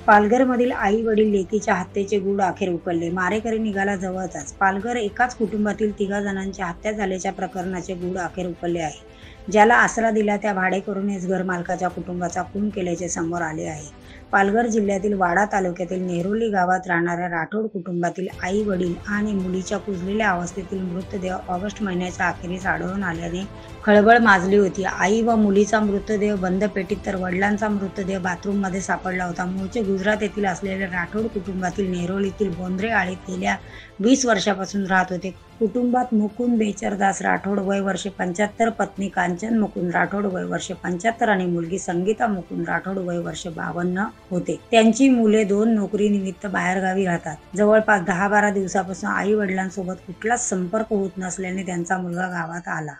पालघरमधील आई वडील लेकीच्या हत्येचे गूढ अखेर उकलले. मारेकरी निघाला जवळचाच. पालघर एकाच कुटुंबातील 3 जणांची हत्या झाल्याच्या प्रकरणाचे गूढ अखेर उकलले आहे. ज्याला आसरा दिला त्या भाडेकरूनेच घरमालकाच्या कुटुंबाचा खून केल्याचे समोर आले आहे. पालघर जिल्ह्यातील वाडा तालुक्यातील नेहरोली गावात राहणाऱ्या राठोड कुटुंबातील आई वडील आणि मुलीच्या कुजलेल्या अवस्थेतील मृतदेह ऑगस्ट महिन्याच्या अखेरीस आढळून आल्याने खळबळ माजली होती. आई व मुलीचा मृतदेह बंद पेटीत तर वडिलांचा मृतदेह बाथरूममध्ये सापडला होता. मूळचे गुजरात येथील असलेल्या राठोड कुटुंबातील नेहरोलीतील बोंद्रे आळीत गेल्या 20 वर्षापासून राहत होते. कुटुंबात मुकुंद बेचरदास राठोड वय वर्षे 75, पत्नी कांचन मुकुंद राठोड वय वर्षे 75 आणि मुलगी संगीता मुकुंद राठोड वय वर्षे 52 होते. त्यांची मुले 2 नोकरीनिमित्त बाहेरगावी राहतात. जवळपास 10-12 दिवसापासून आई वडिलांसोबत कुठलाच संपर्क होत नसल्याने त्यांचा मुलगा गावात आला.